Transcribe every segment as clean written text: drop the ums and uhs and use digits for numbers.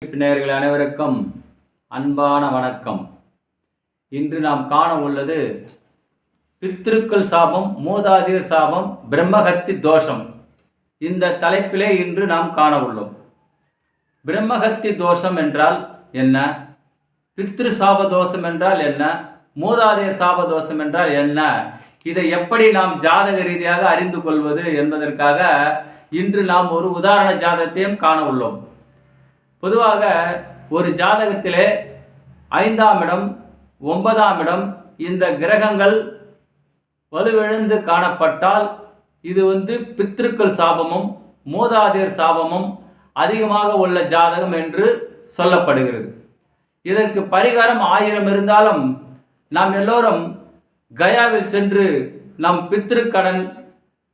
நேயர்கள் அனைவருக்கும் அன்பான வணக்கம். இன்று நாம் காண உள்ளது பித்ருக்கள் சாபம், மூதாதையர் சாபம், பிரம்மஹத்தி தோஷம். இந்த தலைப்பிலே இன்று நாம் காண உள்ளோம். பிரம்மஹத்தி தோஷம் என்றால் என்ன? பித்ரு சாப தோஷம் என்றால் என்ன? மூதாதையர் சாப தோஷம் என்றால் என்ன? இதை எப்படி நாம் ஜாதக ரீதியாக அறிந்து கொள்வது என்பதற்காக இன்று நாம் ஒரு உதாரண ஜாதகத்தையும் காண உள்ளோம். பொதுவாக ஒரு ஜாதகத்திலே 5ஆம் இடம், 9ஆம் இடம் இந்த கிரகங்கள் வலுவிழந்து காணப்பட்டால் இது பித்ருக்கள் சாபமும் மூதாதையர் சாபமும் அதிகமாக உள்ள ஜாதகம் என்று சொல்லப்படுகிறது. இதற்கு பரிகாரம் 1000 இருந்தாலும் நாம் எல்லோரும் கயாவில் சென்று நம் பித்ருக்கடன்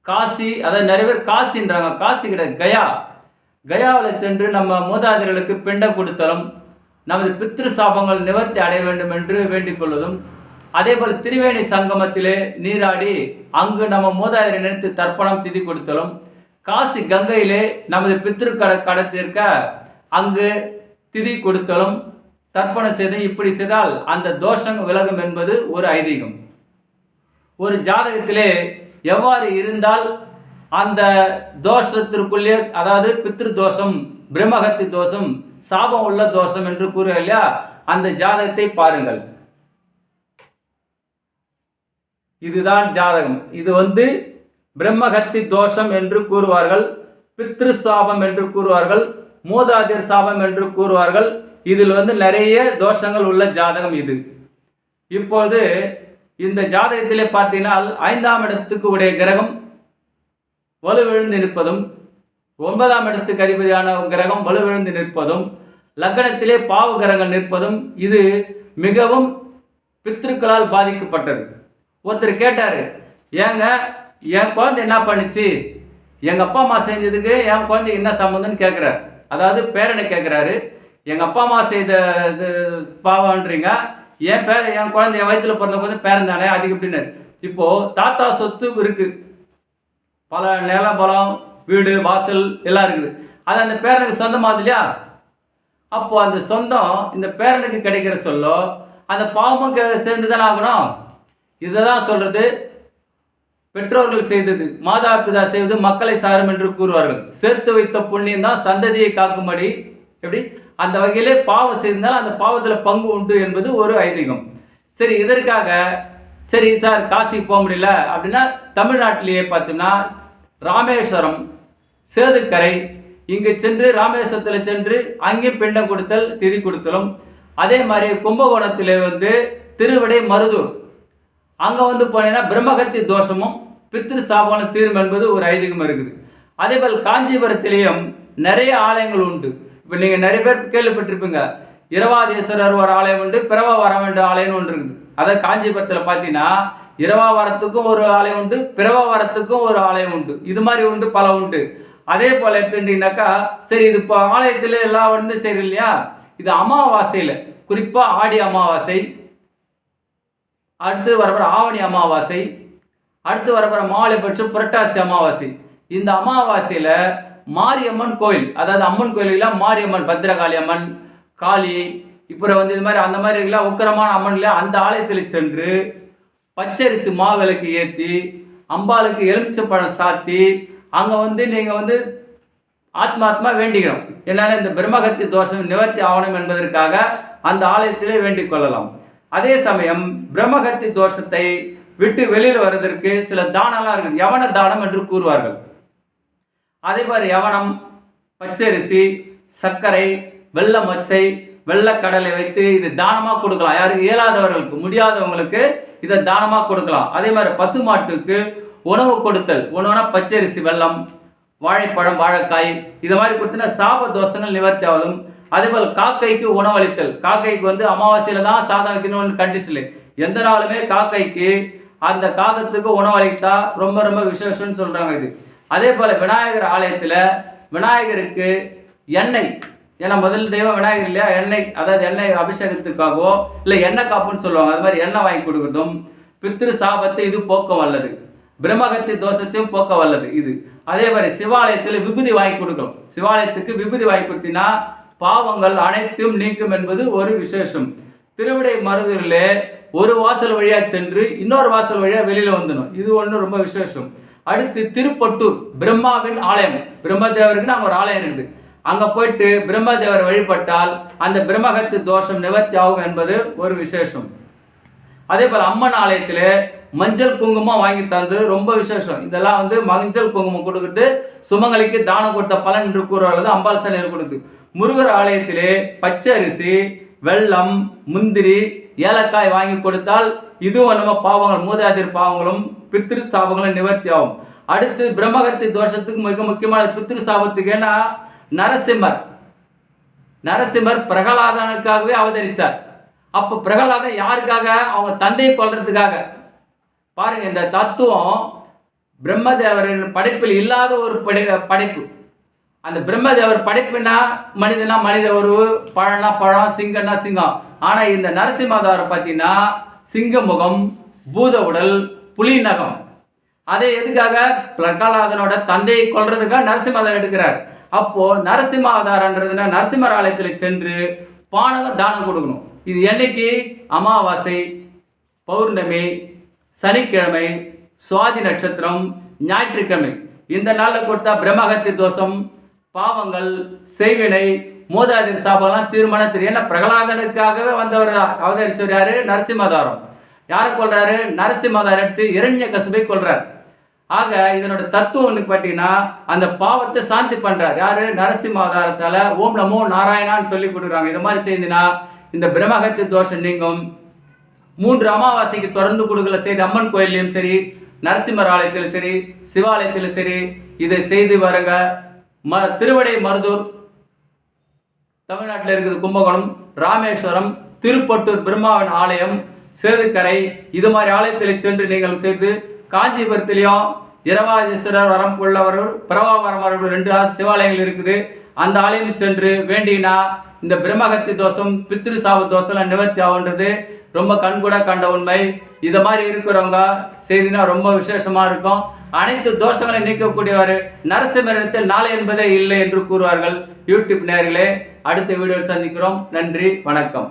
காசி, அதை நிறைய பேர் காசின்றாங்க, காசி கிடையாது கயாவில் சென்று நம்ம மூதாதையர்களுக்கு பிண்டம் கொடுத்தலும், நமது பித்ரு சாபங்கள் நிவர்த்தி அடைய வேண்டும் என்று வேண்டிக் கொள்வதும், அதே போல் திரிவேணி சங்கமத்திலே நீராடி அங்கு நம்ம மூதாதையரை நினைத்து தர்ப்பணம் திதி கொடுத்தலும், காசி கங்கையிலே நமது பித்ரு கடத்திற்க அங்கு திதி கொடுத்தலும் தர்ப்பணம் செய்து இப்படி செய்தால் அந்த தோஷம் விலகும் என்பது ஒரு ஐதீகம். ஒரு ஜாதகத்திலே எவ்வாறு இருந்தால் அந்த தோஷத்திற்குள்ளே, அதாவது பித்ரு தோஷம், பிரம்மஹத்தி தோஷம், சாபம் உள்ள தோஷம் என்று கூறுக இல்லையா, அந்த ஜாதகத்தை பாருங்கள். இதுதான் ஜாதகம். இது பிரம்மஹத்தி தோஷம் என்று கூறுவார்கள், பித்ரு சாபம் என்று கூறுவார்கள், மூதாதையர் சாபம் என்று கூறுவார்கள். இதில் நிறைய தோஷங்கள் உள்ள ஜாதகம் இது. இப்போது இந்த ஜாதகத்திலே பார்த்தீங்கன்னா 5ஆம் இடத்துக்கு உடைய கிரகம் வலுவிழுந்து நிற்பதும், 9ஆம் இடத்துக்கு அதிபதியான கிரகம் வலுவிழுந்து நிற்பதும், லக்னத்திலே பாவ கிரகங்கள் நிற்பதும் இது மிகவும் பித்ருக்களால் பாதிக்கப்பட்டது. ஒருத்தர் கேட்டார், ஏங்க என் குழந்தை என்ன பண்ணிச்சு, எங்கள் அப்பா அம்மா செஞ்சதுக்கு என் குழந்தைக்கு என்ன சம்மந்தம்னு கேட்குறாரு. அதாவது பேரனை கேட்குறாரு, எங்கள் அப்பா அம்மா செய்த இது பாவன்றீங்க, என் குழந்தை என் வயிற்றில் பிறந்த குழந்தை பேரன் தானே, அதுக்கு எப்படின்னு. இப்போது தாத்தா சொத்து இருக்குது, பல நில பலம் வீடு வாசல் எல்லாம் இருக்குது, அது அந்த பேரனுக்கு சொந்தமாகுது இல்லையா. அப்போ அந்த சொந்தம் இந்த பேரனுக்கு கிடைக்கிற சொல்லோ அந்த பாவமும் சேர்ந்து தானே ஆகணும். இதை தான் சொல்றது, பெற்றோர்கள் செய்தது மாதா பிதா செய்வது மக்களை சாரும் என்று கூறுவார்கள். சேர்த்து வைத்த புண்ணியம் தான் சந்ததியை காக்கும்படி, எப்படி அந்த வகையிலே பாவம் செய்திருந்தால் அந்த பாவத்தில் பங்கு உண்டு என்பது ஒரு ஐதீகம். சரி, இதற்காக சரி சார் காசிக்கு போக முடியல அப்படின்னா தமிழ்நாட்டிலேயே பார்த்தோம்னா ராமேஸ்வரம், சேதுக்கரை இங்கு சென்று ராமேஸ்வரத்தில் சென்று அங்கே பிண்டம் கொடுத்தல் திதி கொடுத்தலும், அதே மாதிரி கும்பகோணத்தில் திருவிடை மருதூர் அங்கே போனீங்கன்னா பிரம்மஹத்தி தோஷமும் பித்ரு சாபமும் தீரும் என்பது ஒரு ஐதீகம் இருக்குது. அதே போல் காஞ்சிபுரத்திலேயும் நிறைய ஆலயங்கள் உண்டு. இப்போ நீங்கள் நிறைய பேர் கேள்விப்பட்டிருப்பீங்க, இரவாதீஸ்வரர் ஒரு ஆலயம் உண்டு, பிறவாவரம் என்ற ஆலயம் ஒன்று இருக்குது. அதை காஞ்சிபுரத்தில் பார்த்தீங்கன்னா இரவாவரத்துக்கும் ஒரு ஆலயம் உண்டு, பிறவாவரத்துக்கும் ஒரு ஆலயம் உண்டு, இது மாதிரி உண்டு, பல உண்டு. அதே போல் எடுத்துட்டீங்கன்னாக்கா சரி, இது இப்போ ஆலயத்தில் எல்லாம் சரி இல்லையா, இது அமாவாசையில் குறிப்பாக ஆடி அமாவாசை, அடுத்து வரப்போகிற ஆவணி அமாவாசை, அடுத்து வரப்போகிற மாலைபட்சம் புரட்டாசி அமாவாசை. இந்த அமாவாசையில் மாரியம்மன் கோயில், அதாவது அம்மன் கோயிலெல்லாம் மாரியம்மன், பத்திரகாளி அம்மன், காளி, இப்போ இது மாதிரி அந்த மாதிரி இருக்கலாம் உக்கரமான அம்மன்ல அந்த ஆலயத்தில் சென்று பச்சரிசி மாவிளக்கு ஏற்றி அம்பாளுக்கு எலுமிச்சப்பழம் சாத்தி அங்கே நீங்கள் ஆத்மாத்மா வேண்டிக்கணும். என்னென்ன இந்த பிரம்மஹத்தி தோஷம் நிவர்த்தி ஆகணும் என்பதற்காக அந்த ஆலயத்திலே வேண்டிக் கொள்ளலாம். அதே சமயம் பிரம்மஹத்தி தோஷத்தை விட்டு வெளியில் வர்றதற்கு சில தானம்லாம் இருக்குது, யவன தானம் என்று கூறுவார்கள். அதே மாதிரி யவனம், பச்சரிசி, சர்க்கரை, வெள்ளை மொச்சை, வெள்ளக்கடலை வைத்து இது தானமாக கொடுக்கலாம். யாருக்கு இயலாதவர்களுக்கு, முடியாதவங்களுக்கு இதை தானமாக கொடுக்கலாம். அதே மாதிரி பசுமாட்டுக்கு உணவு கொடுத்தல், உணவுனா பச்சரிசி, வெல்லம், வாழைப்பழம், வாழைக்காய், இது மாதிரி கொடுத்தனா சாப தோஷங்கள் நிவர்த்தி ஆகுதும். அதே போல் காக்கைக்கு உணவளித்தல், காக்கைக்கு அமாவாசையில் தான் சாதம் வைக்கணும்னு கண்டிஷன், எந்த நாளுமே காக்கைக்கு அந்த காகத்துக்கு உணவளித்தா ரொம்ப ரொம்ப விசேஷம்னு சொல்கிறாங்க இது. அதே போல் விநாயகர் ஆலயத்தில் விநாயகருக்கு எண்ணெய், ஏன்னா முதல் தெய்வம் விநாயகர் இல்லையா, எண்ணெய், அதாவது எண்ணெய் அபிஷேகத்துக்காகவோ இல்லை எண்ணெய் காப்புன்னு சொல்லுவாங்க, அது மாதிரி எண்ணெய் வாங்கி கொடுக்குறதும் பித்ரு சாபத்தை இது போக்க வல்லது, பிரம்மஹத்தி தோஷத்தையும் போக்க வல்லது இது. அதே மாதிரி சிவாலயத்தில் விபூதி வாங்கி கொடுக்கணும். சிவாலயத்துக்கு விபூதி வாங்கி கொடுத்தீங்கன்னா பாவங்கள் அனைத்தும் நீக்கும் என்பது ஒரு விசேஷம். திருவிடை மருதூரிலே ஒரு வாசல் வழியா சென்று இன்னொரு வாசல் வழியா வெளியில வந்துடும். இது ஒன்று ரொம்ப விசேஷம். அடுத்து திருப்பட்டூர் பிரம்மாவின் ஆலயம், பிரம்மதேவருக்கு அங்கே ஒரு ஆலயம் இருக்குது. அங்கே போயிட்டு பிரம்மதேவர் வழிபட்டால் அந்த பிரம்மகத்து தோஷம் நிவர்த்தி ஆகும் என்பது ஒரு விசேஷம். அதே போல் அம்மன் ஆலயத்தில் மஞ்சள் குங்குமம் வாங்கி தந்து ரொம்ப விசேஷம். இதெல்லாம் வந்து மஞ்சள் குங்குமம் கொடுக்குறது சுமங்கலிக்கு தானம் கொடுத்த பலன் என்று கூறுவது அம்பாள் சன்னியில் கொடுத்து. முருகர் ஆலயத்திலே பச்சை அரிசி, வெல்லம், முந்திரி, ஏலக்காய் வாங்கி கொடுத்தால் இதுவும் நம்ம பாவங்கள், மூதாதிர் பாவங்களும் பித்ரு சாபங்களும் நிவர்த்தி ஆகும். அடுத்து பிரம்மகத்தி தோஷத்துக்கு மிக முக்கியமான பித்ரு சாபத்துக்கு ஏன்னா நரசிம்மர் பிரகலாதனுக்காகவே அவதரித்தார். அப்போ பிரகலாதன் யாருக்காக? அவங்க தந்தையை கொல்றதுக்காக. பாருங்க, இந்த தத்துவம் பிரம்மதேவரின் படைப்பில் இல்லாத ஒரு படைப்பு. அந்த பிரம்மதேவர் படைப்புனா மனிதனா மனித உருவு, பழனா பழம், சிங்கம்னா சிங்கம். ஆனால் இந்த நரசிம்மதாரை பார்த்தீங்கன்னா சிங்க முகம், பூத உடல், புலி நகம். அதை எதுக்காக? பிரகலாதனோட தந்தையை கொல்றதுக்காக நரசிம்மதார் எடுக்கிறார். அப்போ நரசிம்ம அவதாரன்றதுன்னா நரசிம்மர் ஆலயத்தில் சென்று பானகம் தானம் கொடுக்கணும். இது என்னைக்கு? அமாவாசை, பௌர்ணமி, சனிக்கிழமை, சுவாதி நட்சத்திரம், ஞாயிற்றுக்கிழமை. இந்த நாளில் கொடுத்தா பிரம்மகத்தி தோஷம், பாவங்கள், செய்வினை, மூதாதிர் சாபம்லாம் தீர்மானம் தெரியும். ஏன்னா பிரகலாதனுக்காகவே வந்தவர் அவதரிச்சவர் யாரு? நரசிம்மதாரம். யாரை கொள்றாரு? நரசிம்மதார் எடுத்து இரண்ய கசுபை கொள்றார். ஆக இதனோட தத்துவம் பார்த்தீங்கன்னா அந்த பாவத்தை சாந்தி பண்றார். யாரு? நரசிம்மதாரத்தால ஓம் நமோ நாராயணான்னு சொல்லி கொடுக்குறாங்க. இது மாதிரி செய்தினா இந்த பிரம்மகத்தி தோஷம் நீங்கும். 3 அமாவாசைக்கு தொடர்ந்து கொடுக்கல செய்த அம்மன் கோயிலையும் சரி, நரசிம்மர் ஆலயத்திலும் சரி, சிவாலயத்திலும் சரி இதை செய்து வருங்க. திருவிடை மருதூர் தமிழ்நாட்டில் இருக்குது, கும்பகோணம், ராமேஸ்வரம், திருப்பட்டூர் பிரம்மாவின் ஆலயம், சேதுக்கரை, இது மாதிரி ஆலயத்தில் சென்று நீங்கள் செய்து, காஞ்சிபுரத்திலையும் இரவாதீஸ்வரர் வரம் உள்ளவர், பிரபாவரம் 2 சிவாலயங்கள் இருக்குது. அந்த ஆலயம் சென்று வேண்டினா இந்த பிரம்மகத்தி தோஷம், பித்ரு சாப தோஷம் நிவர்த்தி ஆகுன்றது ரொம்ப கண்கூட கண்ட உண்மை. இதை மாதிரி இருக்கிறவங்க செய்தினா ரொம்ப விசேஷமா இருக்கும். அனைத்து தோஷங்களை நீக்கக்கூடியவர் நரசிம்மரிடத்தில் நாளை என்பதே இல்லை என்று கூறுவார்கள். யூடியூப் நேயர்களே, அடுத்த வீடியோவில் சந்திக்கிறோம். நன்றி, வணக்கம்.